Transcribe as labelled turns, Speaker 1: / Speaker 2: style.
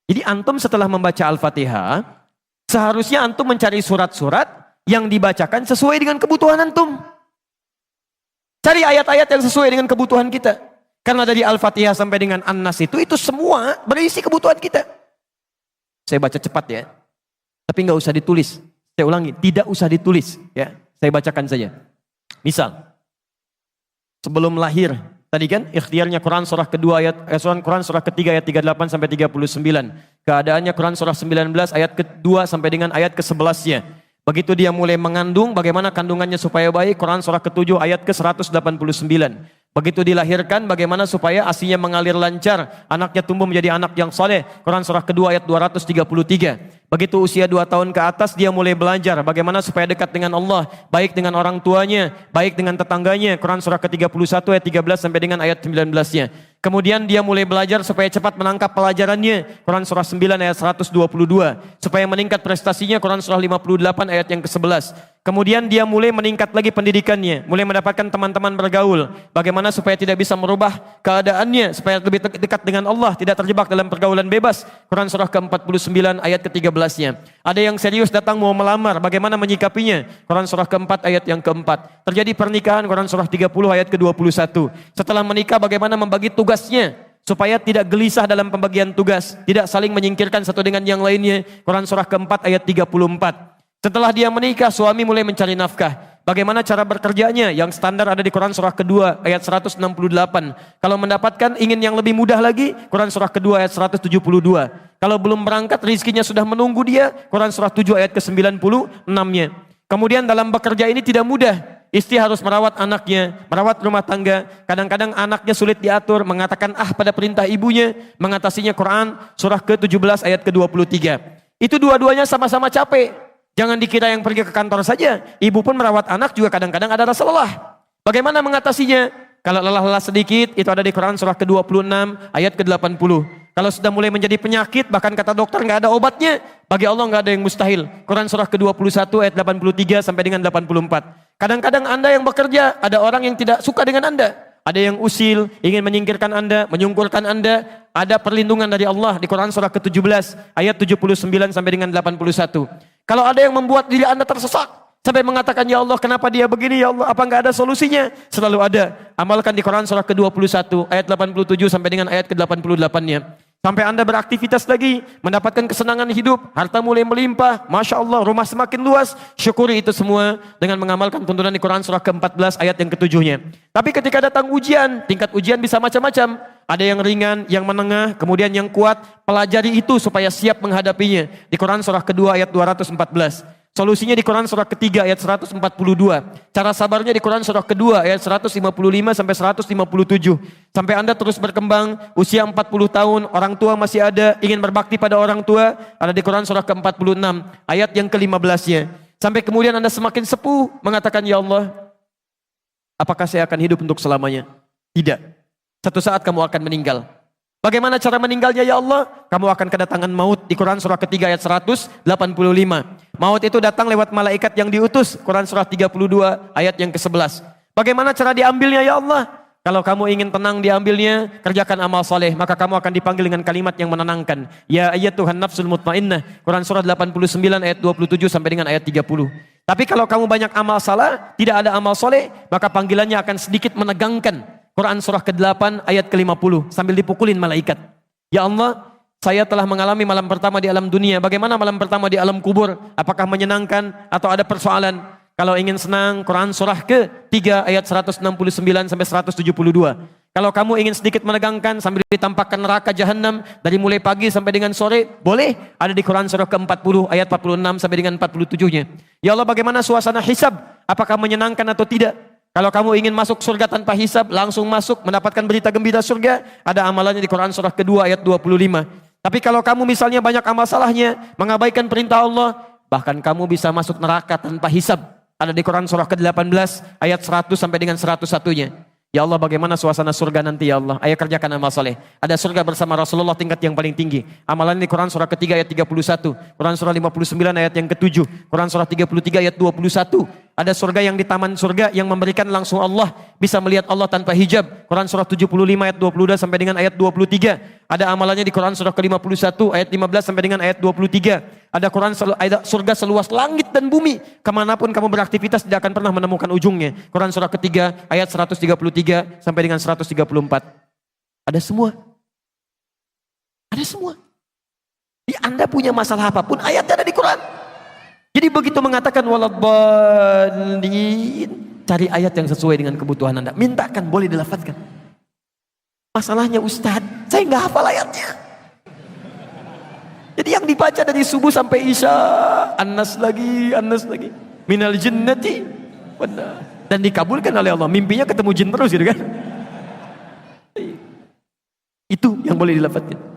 Speaker 1: Jadi antum setelah membaca Al-Fatihah, seharusnya antum mencari surat-surat yang dibacakan sesuai dengan kebutuhan antum. Cari ayat-ayat yang sesuai dengan kebutuhan kita. Karena dari Al-Fatihah sampai dengan An-Nas itu semua berisi kebutuhan kita. Saya baca cepat ya. Tapi nggak usah ditulis. Saya ulangi, tidak usah ditulis. Ya, saya bacakan saja. Misal, sebelum lahir, tadi kan ikhtiarnya Quran surah kedua Quran surah ketiga ayat 38 sampai 39. Keadaannya Quran surah 19 ayat kedua sampai dengan ayat ke-11-nya. Begitu dia mulai mengandung, bagaimana kandungannya supaya baik, Quran surah ke-7 ayat ke-189. Begitu dilahirkan, bagaimana supaya ASInya mengalir lancar, anaknya tumbuh menjadi anak yang soleh, Quran surah kedua ayat 233. Begitu usia 2 tahun ke atas, dia mulai belajar bagaimana supaya dekat dengan Allah, baik dengan orang tuanya, baik dengan tetangganya, Quran surah ke-31 ayat 13 sampai dengan ayat 19-nya. Kemudian dia mulai belajar supaya cepat menangkap pelajarannya, Quran surah 9 ayat 122. Supaya meningkat prestasinya, Quran surah 58 ayat yang ke-11. Kemudian dia mulai meningkat lagi pendidikannya, mulai mendapatkan teman-teman bergaul. Bagaimana supaya tidak bisa merubah keadaannya, supaya lebih dekat dengan Allah, tidak terjebak dalam pergaulan bebas. Quran surah ke-49 ayat ke-13-nya. Ada yang serius datang mau melamar, bagaimana menyikapinya? Quran surah ke-4 ayat yang ke-4. Terjadi pernikahan, Quran surah 30 ayat ke-21. Setelah menikah, bagaimana membagi tugasnya supaya tidak gelisah dalam pembagian tugas, tidak saling menyingkirkan satu dengan yang lainnya. Quran surah ke-4 ayat 34. Setelah dia menikah, suami mulai mencari nafkah. Bagaimana cara bekerjanya? Yang standar ada di Quran surah kedua ayat 168. Kalau mendapatkan ingin yang lebih mudah lagi, Quran surah kedua ayat 172. Kalau belum berangkat, rizkinya sudah menunggu dia, Quran surah 7 ayat ke-96-nya. Kemudian dalam bekerja ini tidak mudah. Istri harus merawat anaknya, merawat rumah tangga. Kadang-kadang anaknya sulit diatur, mengatakan pada perintah ibunya, mengatasinya Quran surah ke-17 ayat ke-23. Itu dua-duanya sama-sama capek. Jangan dikira yang pergi ke kantor saja. Ibu pun merawat anak juga kadang-kadang ada rasa lelah. Bagaimana mengatasinya? Kalau lelah-lelah sedikit, itu ada di Quran surah ke-26 ayat ke-80. Kalau sudah mulai menjadi penyakit, bahkan kata dokter nggak ada obatnya, bagi Allah nggak ada yang mustahil. Quran surah ke-21 ayat 83 sampai dengan 84. Kadang-kadang Anda yang bekerja, ada orang yang tidak suka dengan Anda. Ada yang usil, ingin menyingkirkan Anda, menyungkurkan Anda. Ada perlindungan dari Allah di Quran surah ke-17 ayat 79 sampai dengan 81. Kalau ada yang membuat diri Anda tersesat sampai mengatakan, ya Allah kenapa dia begini, ya Allah apa enggak ada solusinya? Selalu ada. Amalkan di Quran surah ke-21 ayat 87 sampai dengan ayat ke-88-nya. Sampai Anda beraktivitas lagi, mendapatkan kesenangan hidup, harta mulai melimpah, Masya Allah, rumah semakin luas, syukuri itu semua dengan mengamalkan tuntunan di Quran surah ke-14 ayat yang ke-7-nya. Tapi ketika datang ujian, tingkat ujian bisa macam-macam. Ada yang ringan, yang menengah, kemudian yang kuat, pelajari itu supaya siap menghadapinya. Di Quran surah kedua ayat 214. Solusinya di Quran surah ketiga ayat 142. Cara sabarnya di Quran surah kedua ayat 155 sampai 157. Sampai Anda terus berkembang, usia 40 tahun, orang tua masih ada, ingin berbakti pada orang tua, ada di Quran surah ke-46 ayat yang ke-15-nya. Sampai kemudian Anda semakin sepuh mengatakan, ya Allah, apakah saya akan hidup untuk selamanya? Tidak. Satu saat kamu akan meninggal. Bagaimana cara meninggalnya ya Allah? Kamu akan kedatangan maut di Quran surah ketiga ayat 185. Maut itu datang lewat malaikat yang diutus. Quran surah 32 ayat yang ke-11. Bagaimana cara diambilnya ya Allah? Kalau kamu ingin tenang diambilnya, kerjakan amal soleh, maka kamu akan dipanggil dengan kalimat yang menenangkan. Ya ayyatuhan nafsul mutmainnah. Quran surah 89 ayat 27 sampai dengan ayat 30. Tapi kalau kamu banyak amal salah, tidak ada amal soleh, maka panggilannya akan sedikit menegangkan. Quran surah ke-8 ayat ke-50 sambil dipukulin malaikat. Ya Allah, saya telah mengalami malam pertama di alam dunia. Bagaimana malam pertama di alam kubur? Apakah menyenangkan atau ada persoalan? Kalau ingin senang, Quran surah ke-3 ayat 169 sampai 172. Kalau kamu ingin sedikit menegangkan sambil ditampakkan neraka jahanam dari mulai pagi sampai dengan sore, boleh. Ada di Quran surah ke-40 ayat 46 sampai dengan 47-nya. Ya Allah, bagaimana suasana hisab? Apakah menyenangkan atau tidak? Kalau kamu ingin masuk surga tanpa hisab, langsung masuk mendapatkan berita gembira surga, ada amalannya di Quran surah kedua ayat 25. Tapi kalau kamu misalnya banyak amal salahnya, mengabaikan perintah Allah, bahkan kamu bisa masuk neraka tanpa hisab. Ada di Quran surah ke-18 ayat 100 sampai dengan 101-nya. Ya Allah, bagaimana suasana surga nanti ya Allah? Ayo kerjakan amal saleh. Ada surga bersama Rasulullah tingkat yang paling tinggi. Amalan di Quran surah ketiga ayat 31, Quran surah 59 ayat yang ke-7, Quran surah 33 ayat 21. Ada surga yang di taman surga yang memberikan langsung Allah, bisa melihat Allah tanpa hijab. Quran surah 75 ayat 22 sampai dengan ayat 23. Ada amalannya di Quran surah ke-51 ayat 15 sampai dengan ayat 23. Ada ada surga seluas langit dan bumi. Kemanapun kamu beraktivitas tidak akan pernah menemukan ujungnya. Quran surah ketiga ayat 133 sampai dengan 134. Ada semua. Ada semua. Jadi Anda punya masalah apapun, ayatnya ada di Quran. Jadi begitu mengatakan waladhdallin, cari ayat yang sesuai dengan kebutuhan Anda. Mintakan, boleh dilafadzkan. Masalahnya Ustadz, saya nggak hafal ayatnya. Jadi yang dibaca dari subuh sampai isya, An-Nas lagi, minal jinnati, dan dikabulkan oleh Allah. Mimpinya ketemu jin terus gitu kan. Itu yang boleh dilafadzkan.